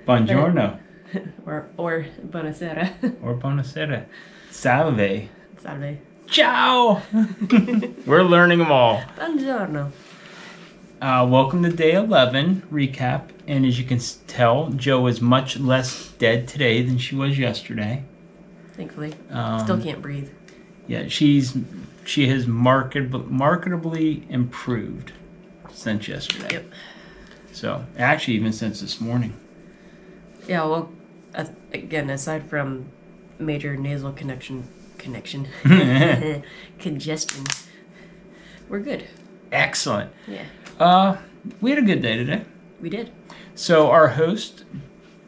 Buongiorno. Or buonasera. Or buonasera. Salve. Salve. Ciao! We're learning them all. Buongiorno. Welcome to day 11 recap. And as you can tell, Jo is much less dead today than she was yesterday. Thankfully. Still can't breathe. Yeah, she has marketably improved since yesterday. Yep. So, actually, even since this morning. Yeah, well, again, aside from major nasal congestion, we're good. Excellent. Yeah. We had a good day today. We did. So our host,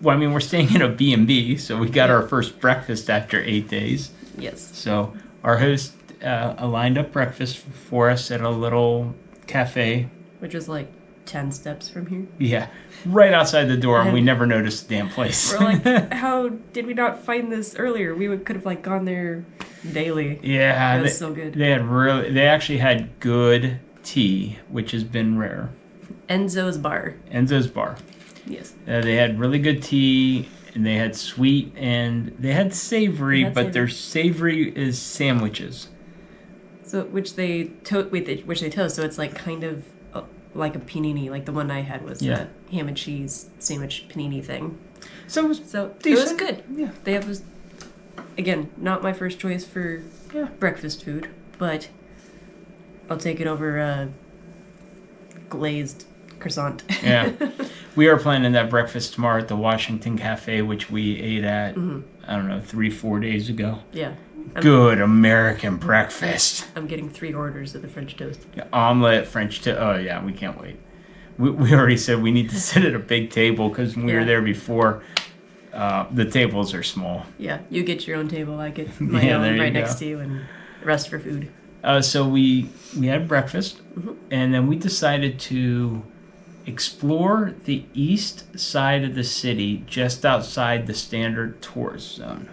we're staying in a B&B, so we got our first breakfast after 8 days. Yes. So our host lined up breakfast for us at a little cafe. Which was like 10 steps from here. Yeah, right outside the door, and we never noticed the damn place. We're like, how did we not find this earlier? We could have gone there daily. Yeah, it was so good. They actually had good tea, which has been rare. Enzo's Bar. Yes. They had really good tea, and they had sweet, and they had savory, their savory is sandwiches. So which they toast. So it's like kind of like a panini. Like the one I had was a ham and cheese sandwich panini thing. So it was it was good. Yeah. They have again, not my first choice for breakfast food, but I'll take it over glazed croissant. Yeah. We are planning that breakfast tomorrow at the Washington Cafe, which we ate at, I don't know, 3-4 days ago. Yeah. Good American breakfast. I'm getting 3 orders of the French toast. Yeah, omelet, French toast. Oh, yeah, we can't wait. We already said we need to sit at a big table because when we were there before, the tables are small. Yeah, you get your own table. I get my own right next to you and rest for food. So we had breakfast, and then we decided to explore the east side of the city just outside the standard tourist zone,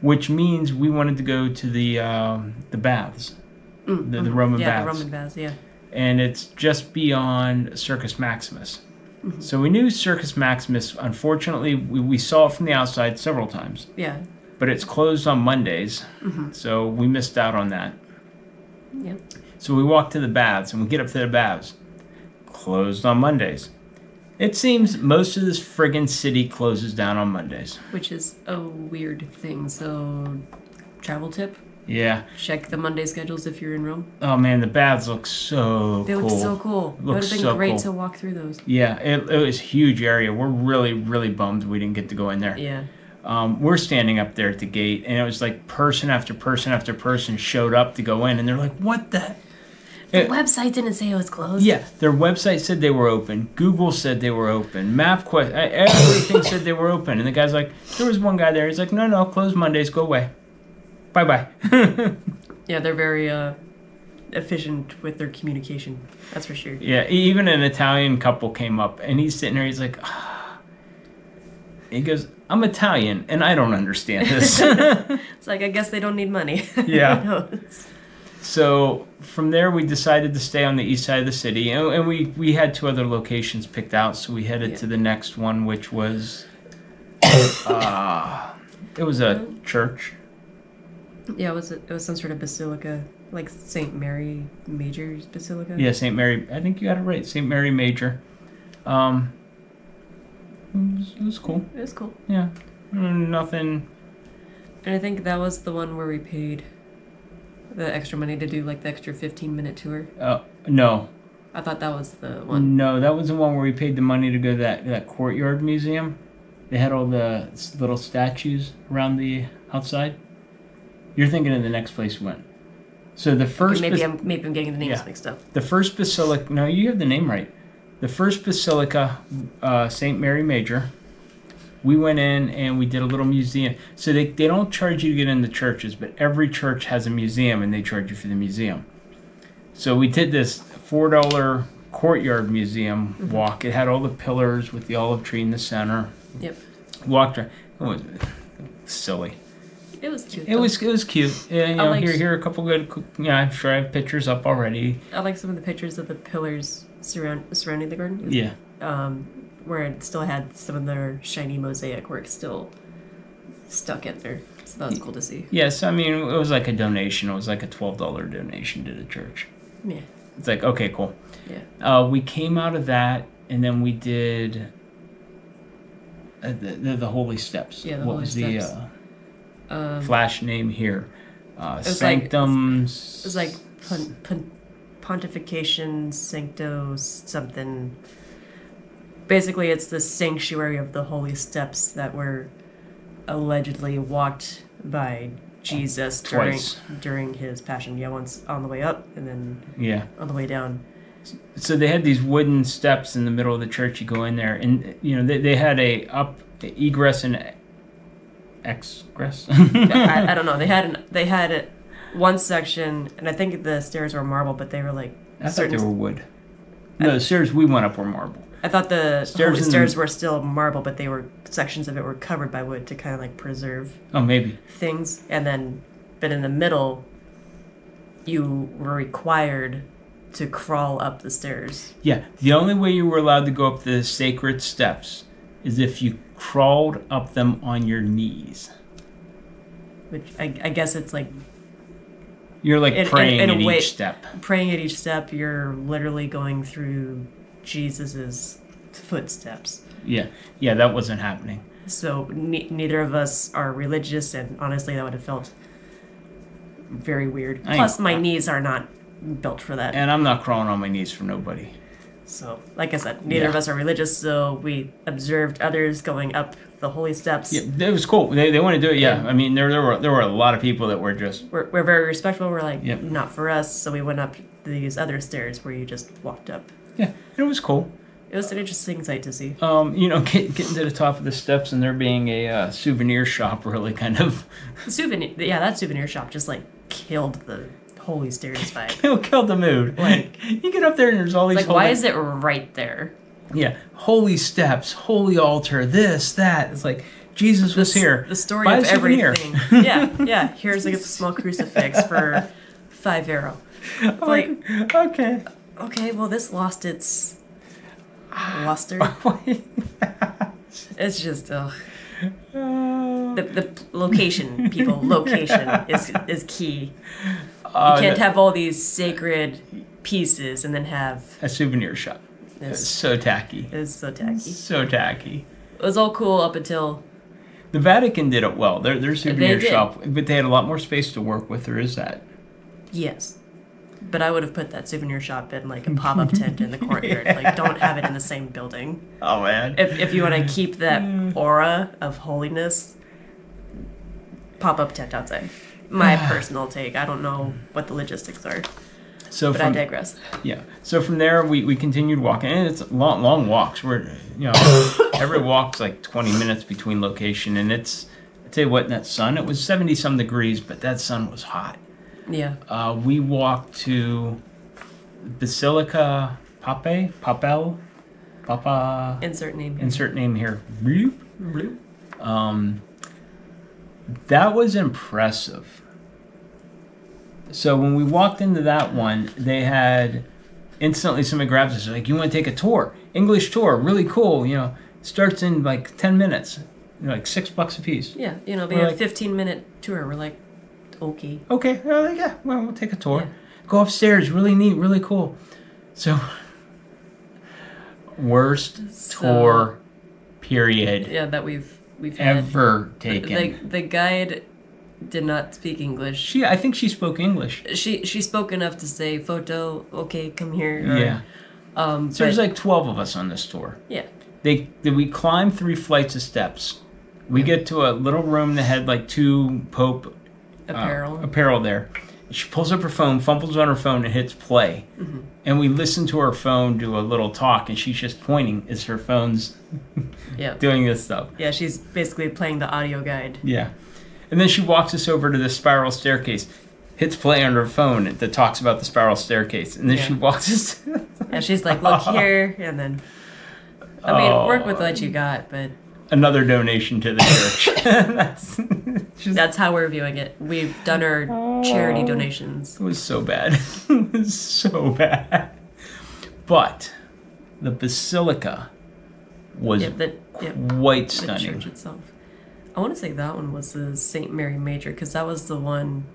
which means we wanted to go to the baths, the Roman baths. Yeah, the Roman baths, yeah. And it's just beyond Circus Maximus. So we knew Circus Maximus. Unfortunately, we saw it from the outside several times. Yeah. But it's closed on Mondays, so we missed out on that. Yeah. So we walk to the baths, and we get up to the baths. Closed on Mondays. It seems most of this friggin' city closes down on Mondays. Which is a weird thing. So, travel tip. Yeah. Check the Monday schedules if you're in Rome. Oh man, the baths look so cool. They look so cool. It would have been great to walk through those. Yeah, it was a huge area. We're really, really bummed we didn't get to go in there. Yeah. We're standing up there at the gate, and it was like person after person after person showed up to go in, and they're like, what the... The website didn't say it was closed. Yeah, their website said they were open. Google said they were open. MapQuest, everything said they were open. And the guy's like, there was one guy there. He's like, no, closed Mondays. Go away. Bye-bye. Yeah, they're very efficient with their communication. That's for sure. Yeah, even an Italian couple came up, and he's sitting there. He's like, He goes, I'm Italian, and I don't understand this. It's like, I guess they don't need money. Yeah. So from there, we decided to stay on the east side of the city, and we had 2 other locations picked out. So we headed to the next one, which was it was a church. Yeah, it was some sort of basilica, like St. Mary Major's Basilica. Yeah, St. Mary. I think you got it right, St. Mary Major. It was cool. It was cool. Yeah, nothing. And I think that was the one where we paid the extra money to do like the extra 15-minute tour. No. I thought that was the one. No, that was the one where we paid the money to go to that courtyard museum. They had all the little statues around the outside. You're thinking of the next place we went. So the first... Okay, maybe I'm getting the names mixed up. The first basilica... No, you have the name right. The first basilica, St. Mary Major, we went in and we did a little museum. So they don't charge you to get in the churches, but every church has a museum and they charge you for the museum. So we did this $4 courtyard museum walk. It had all the pillars with the olive tree in the center. Yep. Walked around. It was silly. It was cute. It was cute. Yeah, here are a couple good. Yeah, I'm sure I have pictures up already. I like some of the pictures of the pillars surrounding the garden. Yeah. where it still had some of their shiny mosaic work still stuck in there. So that was cool to see. Yes, I mean, it was like a donation. It was like a $12 donation to the church. Yeah. It's like, okay, cool. Yeah. We came out of that, and then we did the Holy Steps. Yeah, the what Holy was Steps. the flash name here? was Sanctums. It was like Pontification Sancto something. Basically, it's the sanctuary of the Holy Steps that were allegedly walked by Jesus during his passion. Yeah, once on the way up and then on the way down. So they had these wooden steps in the middle of the church. You go in there, and they had a egress and exgress. I don't know. They had one section, and I think the stairs were marble, but they were like I thought they were wood. No, the stairs we went up were marble. I thought the stairs were still marble, but they were sections of it were covered by wood to kind of like preserve. Oh, maybe things, but in the middle, you were required to crawl up the stairs. Yeah, the only way you were allowed to go up the sacred steps is if you crawled up them on your knees. Which I guess it's like you're like praying at each step. Praying at each step, you're literally going through Jesus's footsteps. Yeah, that wasn't happening. So neither of us are religious, and honestly, that would have felt very weird. Plus, my knees are not built for that. And I'm not crawling on my knees for nobody. So, like I said, neither of us are religious, so we observed others going up the holy steps. Yeah, it was cool. They want to do it. Yeah, I mean, there were a lot of people that were just we're very respectful. We're like, not for us. So we went up these other stairs where you just walked up. Yeah, and it was cool. It was an interesting sight to see. Getting to the top of the steps and there being a souvenir shop really kind of that souvenir shop just like killed the holy stairs vibe. Killed the mood. Like you get up there and there's all these. Like, why is it right there? Yeah, holy steps, holy altar, this, that. It's like Jesus was here. The story of everything. yeah. Here's like a small crucifix for €5. It's like okay. Well, this lost its luster. It's just the location, people. Location is key. You can't have all these sacred pieces and then have a souvenir shop. It's so tacky. It's so tacky. So tacky. It was all cool up until the Vatican did it well. Their souvenir shop, but they had a lot more space to work with. There is that. Yes. But I would have put that souvenir shop in like a pop-up tent in the courtyard. Like, don't have it in the same building. Oh, man. If you want to keep that aura of holiness, pop-up tent outside. My personal take. I don't know what the logistics are. But I digress. Yeah. So from there, we continued walking. And it's long walks. Every walk's like 20 minutes between location. And I tell you what, in that sun, it was 70-some degrees, but that sun was hot. Yeah. We walked to Basilica Papel. Insert name here. Insert name here. Bloop. Bloop. That was impressive. So when we walked into that one, they had instantly somebody grabs us like, you want to take a tour? English tour, really cool. Starts in like 10 minutes. Like $6 a piece. Yeah, they have a 15-minute tour. We're like, okay. Okay, well, we'll take a tour. Yeah. Go upstairs, really neat, really cool. So, worst tour period. Yeah, that we've had ever taken. The guide did not speak English. I think she spoke English. She spoke enough to say, "Photo, okay, come here." So there's like 12 of us on this tour. Yeah. We climbed 3 flights of steps. We get to a little room that had like 2 Pope apparel there. She pulls up her phone, fumbles on her phone, and hits play. Mm-hmm. And we listen to her phone do a little talk, and she's just pointing as her phone's doing this stuff. Yeah, she's basically playing the audio guide. Yeah. And then she walks us over to the spiral staircase, hits play on her phone that talks about the spiral staircase. And then she walks us and she's like, look here. And then, work with what you got, but... Another donation to the church. That's how we're viewing it. We've done our charity donations. It was so bad. It was so bad. But the Basilica was quite the stunning. church itself. I want to say that one was the St. Mary Major, because that was the one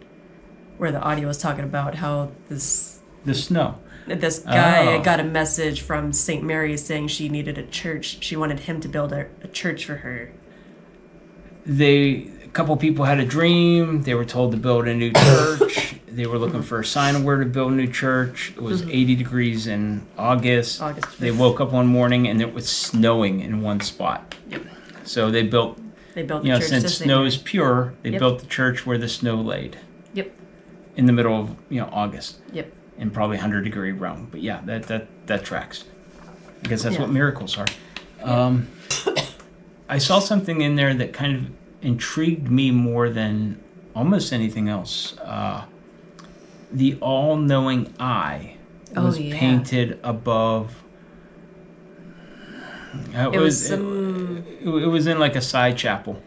where the audio was talking about how The snow. this guy Oh. got a message from St. Mary saying she needed a church. She wanted him to build a church for her. A couple people had a dream. They were told to build a new church. They were looking for a sign of where to build a new church. It was 80 degrees in August. August 5th. They woke up one morning and it was snowing in one spot. Yep. So they built, They built the church to since St. snow Mary. is pure, they Yep. built the church where the snow laid. Yep. In the middle of, August. Yep. In probably 100-degree realm. But yeah, that tracks. I guess that's Yeah. what miracles are. I saw something in there that kind of intrigued me more than almost anything else. The all-knowing eye was painted above. It was in like a side chapel,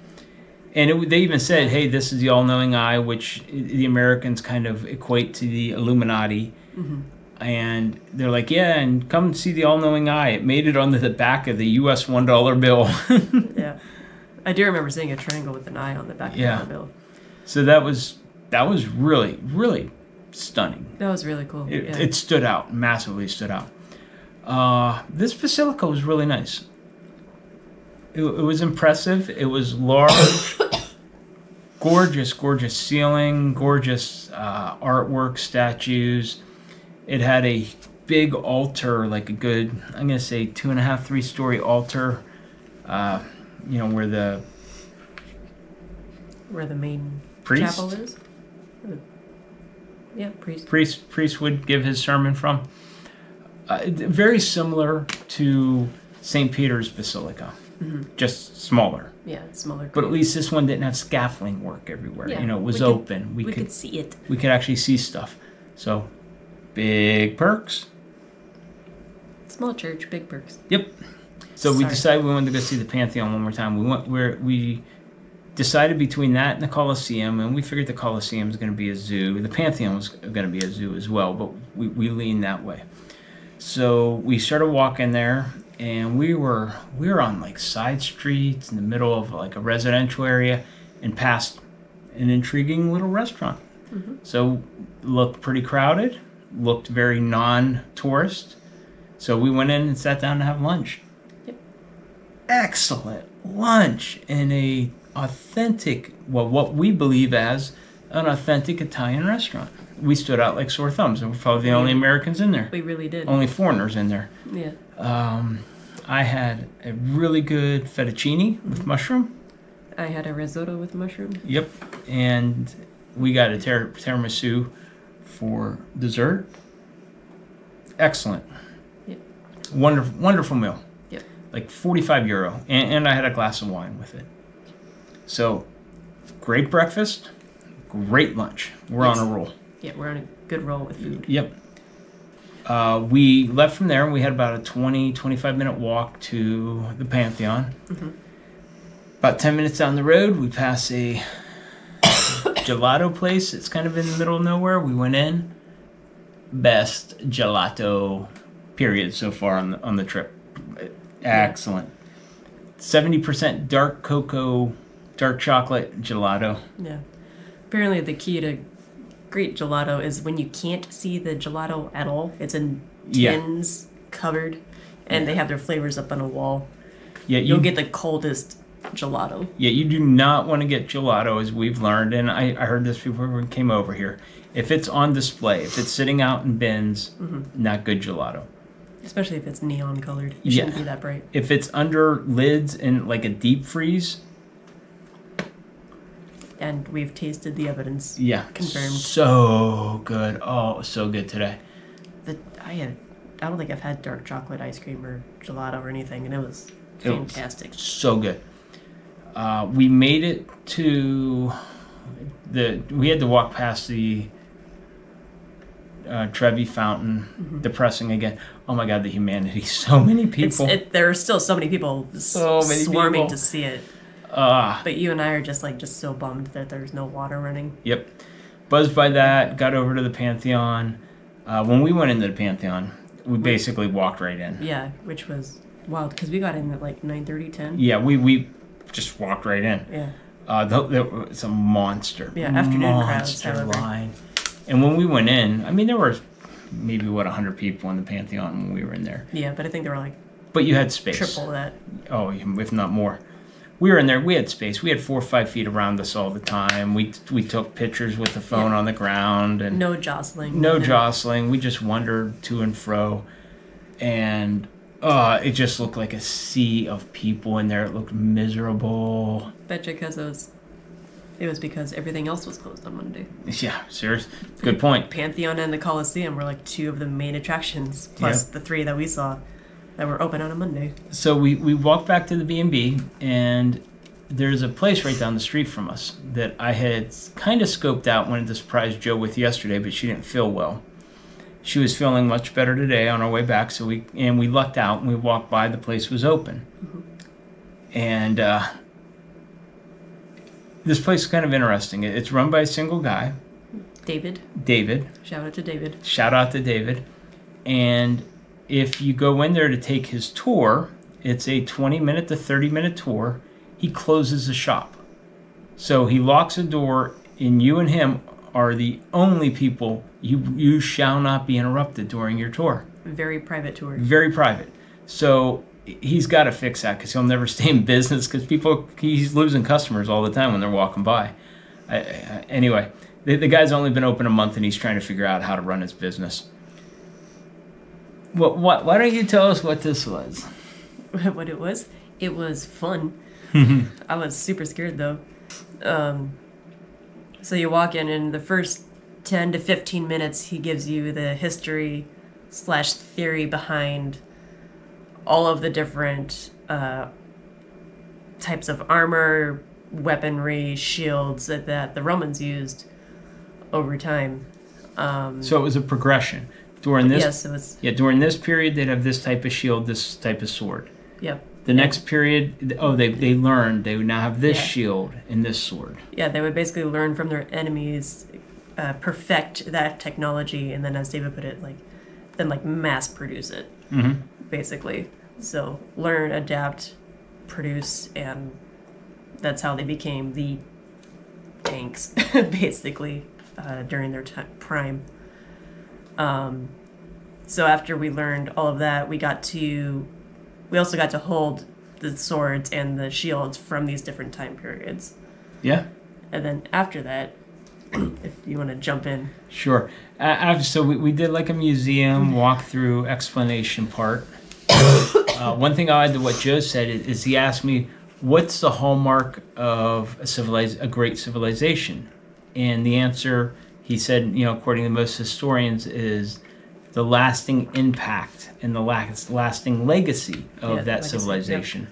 and they even said, "Hey, this is the all-knowing eye," which the Americans kind of equate to the Illuminati. Mm-hmm. And they're like, "Yeah, and come see the all-knowing eye." It made it onto the back of the U.S. $1 bill. Yeah, I do remember seeing a triangle with an eye on the back of the bill. So that was really, really stunning. That was really cool. It stood out, massively stood out. This basilica was really nice. It was impressive. It was large, gorgeous ceiling, gorgeous artwork, statues. It had a big altar, like a good, I'm going to say 2.5, 3-story altar, where the main priest? chapel is. Yeah, priest. Priest would give his sermon from. Very similar to St. Peter's Basilica, just smaller. Yeah, smaller. But at least this one didn't have scaffolding work everywhere. Yeah, It was we open. We could see it. We could actually see stuff. So, big perks. Small church, big perks. Yep. So we decided we wanted to go see the Pantheon one more time. We decided between that and the Colosseum, and we figured the Colosseum was going to be a zoo. The Pantheon was going to be a zoo as well, but we leaned that way. So we started walking there, and we were on like side streets in the middle of like a residential area, and past an intriguing little restaurant. Mm-hmm. So looked pretty crowded, looked very non-tourist. So we went in and sat down to have lunch. Yep. Excellent lunch in a authentic, what we believe as an authentic Italian restaurant. We stood out like sore thumbs, and we're probably the only Americans in there. We really did. Only foreigners in there. Yeah. I had a really good fettuccine with mushroom. I had a risotto with mushroom. Yep. And we got a tiramisu for dessert. Excellent. Yep. Wonderful meal. Yep. Like €45. And I had a glass of wine with it. So, great breakfast, great lunch. We're on a roll. Yeah, we're on a good roll with food. Yep. We left from there, and we had about a 25-minute walk to the Pantheon. Mm-hmm. About 10 minutes down the road, we pass a gelato place. It's kind of in the middle of nowhere. We went in. Best gelato, period, so far on the trip. Excellent. 70% dark cocoa, dark chocolate gelato. Yeah. Apparently the key to great gelato is when you can't see the gelato at all. It's in tins, covered, and they have their flavors up on a wall. Yeah, you'll get the coldest gelato. Yeah, you do not want to get gelato, as we've learned, and I heard this before we came over here. If it's on display, if it's sitting out in bins, not good gelato. Especially if it's neon colored. It shouldn't be that bright. If it's under lids in like a deep freeze. And we've tasted the evidence. Yeah. Confirmed. So good. Oh, it was so good today. I don't think I've had dark chocolate ice cream or gelato or anything, and it was fantastic. So good. We made it to we had to walk past the Trevi Fountain, depressing again. Oh my God, the humanity! So many people. There are still so many people swarming to see it. But you and I are just so bummed that there's no water running. Yep, buzzed by that. Got over to the Pantheon. When we went into the Pantheon, we basically walked right in. Yeah, which was wild because we got in at like 9:30, 10. Yeah, we just walked right in. Yeah. It's a monster. Yeah, afternoon crowds, monster however. line. And when we went in, I mean, there were maybe 100 people in the Pantheon when we were in there. Yeah, but I think there were like But you had space. triple that. Oh, if not more. We were in there. We had space. We had 4 or 5 feet around us all the time. We took pictures with the phone on the ground and No jostling. no nothing. jostling. We just wandered to and fro, and it just looked like a sea of people in there. It looked miserable. Betcha because it was because everything else was closed on Monday. Yeah, serious. Good point. Pantheon and the Coliseum were like 2 of the main attractions, plus the 3 that we saw that were open on a Monday. So we walked back to the B&B, and there's a place right down the street from us that I had kind of scoped out, wanted to surprise Joe with yesterday, but she didn't feel well. She was feeling much better today on our way back, so we lucked out and we walked by. The place was open. Mm-hmm. And this place is kind of interesting. It's run by a single guy. David. Shout out to David. And if you go in there to take his tour, it's a 20-minute to 30-minute tour. He closes the shop. So he locks the door, and you and him are the only people. You shall not be interrupted during your tour. Very private tour. Very private. So he's got to fix that because he'll never stay in business because he's losing customers all the time when they're walking by. Anyway, the guy's only been open a month, and he's trying to figure out how to run his business. Why don't you tell us what this was? What it was? It was fun. I was super scared though. So you walk in, and the first 10 to 15 minutes, he gives you the history / theory behind all of the different types of armor, weaponry, shields that the Romans used over time. So it was a progression. During this, yes, it was. Yeah, during this period, they'd have this type of shield, this type of sword. Yep. The next period, they learned they would now have this shield and this sword. Yeah, they would basically learn from their enemies, perfect that technology, and then, as David put it, then mass produce it. Mm-hmm. Basically. So learn, adapt, produce, and that's how they became the tanks, basically, during their prime. So after we learned all of that, we also got to hold the swords and the shields from these different time periods. Yeah. And then after that, if you want to jump in. Sure. So we did like a museum walkthrough explanation part. One thing I'll add to what Joe said is he asked me, what's the hallmark of a great civilization? And the answer, he said, according to most historians, is the lasting impact and the lasting legacy of that civilization,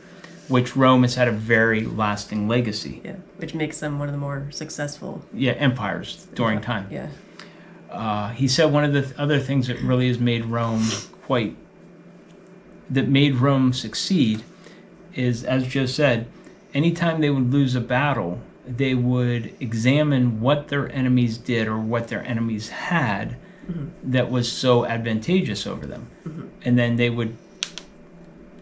which Rome has had a very lasting legacy. Yeah, which makes them one of the more successful empires during time. Yeah. He said one of the other things that really has made Rome succeed is, as Joe said, anytime they would lose a battle, they would examine what their enemies did or what their enemies had that was so advantageous over them. And then they would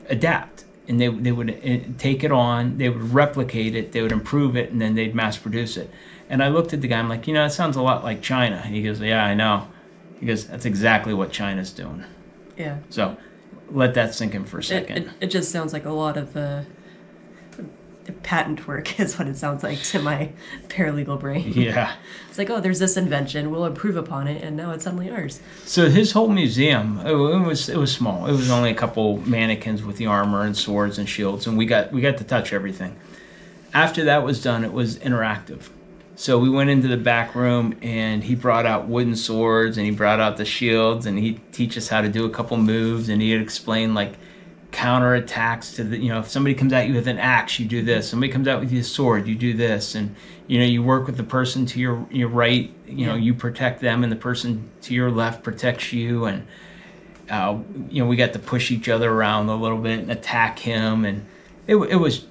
adapt, and they would take it on, they would replicate it, they would improve it, and then they'd mass produce it. And I looked at the guy, I'm like, it sounds a lot like China. He goes, yeah, I know. He goes, that's exactly what China's doing. Yeah. So let that sink in for a second. It just sounds like a lot of patent work is what it sounds like to my paralegal brain. Yeah. It's like, there's this invention, we'll improve upon it, and now it's suddenly ours. So his whole museum, it was small. It was only a couple mannequins with the armor and swords and shields, and we got to touch everything. After that was done, it was interactive. So we went into the back room, and he brought out wooden swords, and he brought out the shields, and he'd teach us how to do a couple moves, and he'd explain counter attacks to if somebody comes at you with an axe, you do this. Somebody comes out with you a sword, you do this. And you work with the person to your right, you protect them, and the person to your left protects you. And we got to push each other around a little bit and attack him, and it was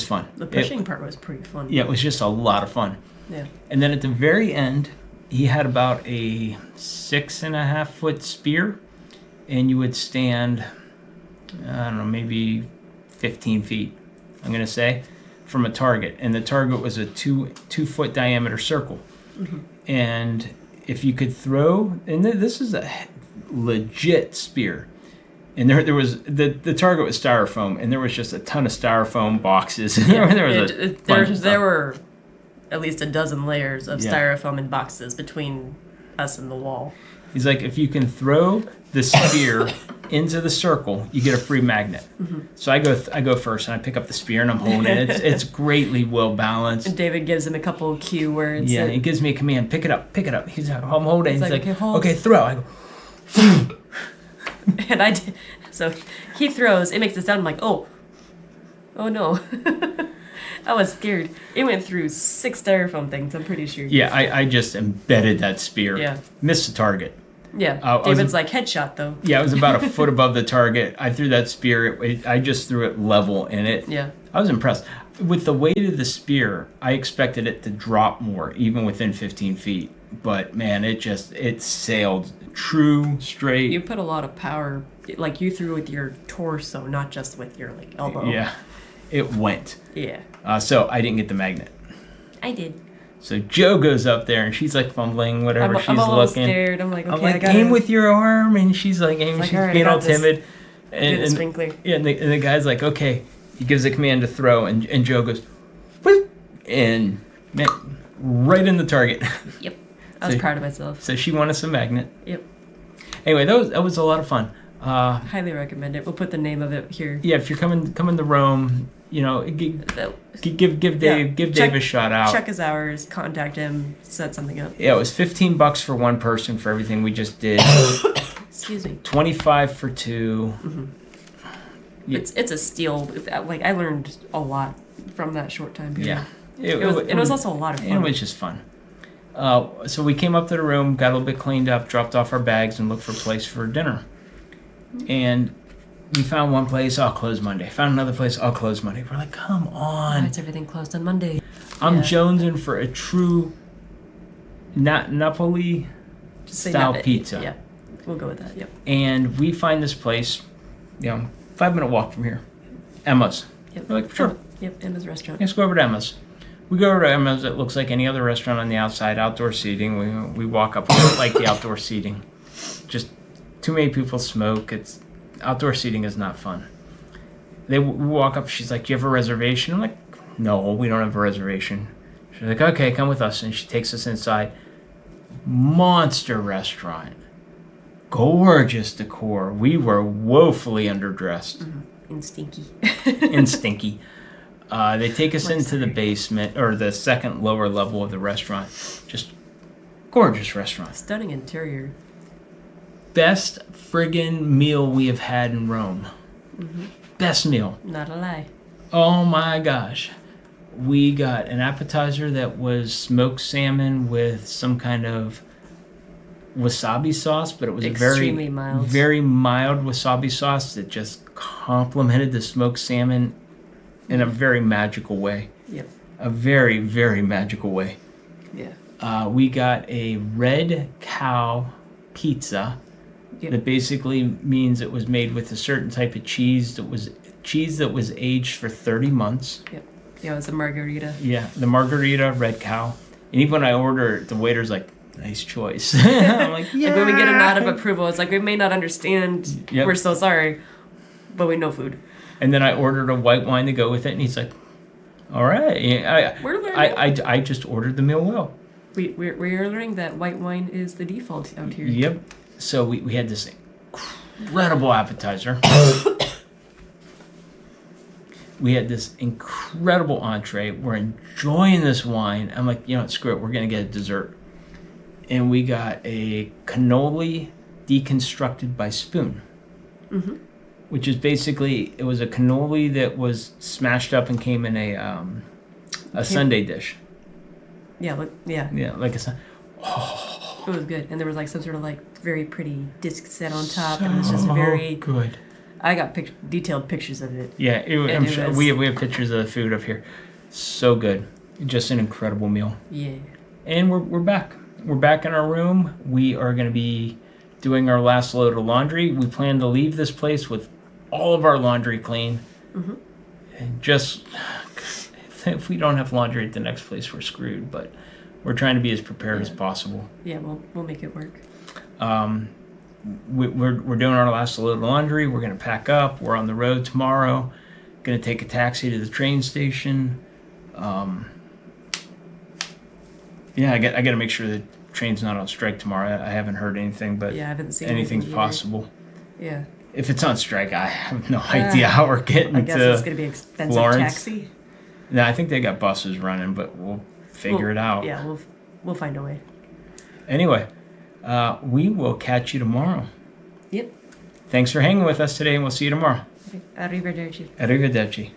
fun. The pushing part was pretty fun. Yeah, it was just a lot of fun. Yeah. And then at the very end, he had about a 6.5 foot spear, and you would stand I don't know, maybe 15 feet, I'm going to say, from a target. And the target was a 2 foot diameter circle. And if you could throw, and this is a legit spear. And there was the target was styrofoam, and there was just a ton of styrofoam boxes. There were at least a dozen layers of styrofoam and boxes between us and the wall. He's like, if you can throw the spear into the circle, you get a free magnet. So I go first, and I pick up the spear, and I'm holding it. It's greatly well balanced. And David gives him a couple of cue words. Yeah, he gives me a command: pick it up, pick it up. He's like, I'm holding. He's like, okay, hold. Okay, throw. I go. And I did. So he throws. It makes a sound. I'm like, oh no. I was scared. It went through 6 styrofoam things, I'm pretty sure. Yeah, I just embedded that spear. Yeah. Missed the target. Yeah. David's like, headshot, though. Yeah, it was about a foot above the target. I threw that spear. I just threw it level in it. Yeah. I was impressed. With the weight of the spear, I expected it to drop more, even within 15 feet. But, man, it sailed true, straight. You put a lot of power. Like, you threw with your torso, not just with your, like, elbow. Yeah. It went. Yeah. So I didn't get the magnet. I did. So Joe goes up there and she's like fumbling, whatever. I'm a little scared. I'm like, okay, I'm like, I gotta aim with your arm, and she's like, aim. She's right, being all timid. And the sprinkler. Yeah, and the guy's like, okay. He gives a command to throw, and Joe goes, whoop, and man, right in the target. Yep. I was proud of myself. So she won us a magnet. Yep. Anyway, that was a lot of fun. Highly recommend it. We'll put the name of it here. Yeah, if you're coming to Rome, give Dave a shout out. Check his hours, contact him, set something up. Yeah, it was $15 for one person for everything we just did. Excuse me. 25 for two. Yeah. It's a steal. Like, I learned a lot from that short time period. Yeah, it was also a lot of fun. It was just fun. So we came up to the room, got a little bit cleaned up, dropped off our bags, and looked for a place for dinner. And we found one place, I'll close Monday. Found another place, I'll close Monday. We're like, come on. Why is everything closed on Monday? I'm jonesing for a true Napoli style pizza. Yeah, we'll go with that. Yep. And we find this place, 5-minute walk from here. Emma's. Yep. We're like, sure. Yep, Emma's restaurant. Let's go over to Emma's. We go over to Emma's. It looks like any other restaurant on the outside, outdoor seating. We walk up. We don't like the outdoor seating. Just too many people smoke. Outdoor seating is not fun. We walk up. She's like, "Do you have a reservation?" I'm like, "No, we don't have a reservation." She's like, "Okay, come with us." And she takes us inside. Monster restaurant. Gorgeous decor. We were woefully underdressed. And stinky. And stinky. They take us into the basement, or the second lower level of the restaurant. Just gorgeous restaurant. Stunning interior. Best friggin' meal we have had in Rome. Best meal. Not a lie. Oh my gosh. We got an appetizer that was smoked salmon with some kind of wasabi sauce, but it was extremely mild. Very mild wasabi sauce that just complemented the smoked salmon in a very magical way. Yep. A very, very magical way. Yeah. We got a red cow pizza. Yep. That basically means it was made with a certain type of cheese that was aged for 30 months. Yep. Yeah, it was a margarita. Yeah, the margarita red cow. And even when I order, the waiter's like, "Nice choice." I'm like, "Yeah." Like when we get a nod of approval, it's like, we may not understand. Yep. We're so sorry, but we know food. And then I ordered a white wine to go with it, and he's like, "All right." Yeah, We're learning. I just ordered the meal well. We're learning that white wine is the default out here. Yep. So we had this incredible appetizer. We had this incredible entree. We're enjoying this wine. I'm like, screw it. We're going to get a dessert. And we got a cannoli deconstructed by spoon. Which is basically, it was a cannoli that was smashed up and came in a sundae dish. Yeah, Yeah, like a sundae. It was good, and there was like some sort of like very pretty disc set on top, So and it was just very good. I got detailed pictures of it. Yeah, I'm sure we have pictures of the food up here. So good, just an incredible meal. Yeah. And we're back. We're back in our room. We are going to be doing our last load of laundry. We plan to leave this place with all of our laundry clean. Mm-hmm. And just, if we don't have laundry at the next place, we're screwed. But we're trying to be as prepared as possible. Yeah, we'll make it work. We're doing our last load of laundry. We're going to pack up. We're on the road tomorrow. Going to take a taxi to the train station. Yeah, I got to make sure the train's not on strike tomorrow. I haven't heard anything, but Yeah, I haven't seen anything's anything either. possible. Yeah. If it's on strike, I have no idea how we're getting I guess to it's going to be expensive Florence. taxi. No, I think they got buses running, but we'll figure it out. Yeah, we'll find a way. Anyway, we will catch you tomorrow. Yep. Thanks for hanging with us today, and we'll see you tomorrow. Arrivederci. Arrivederci.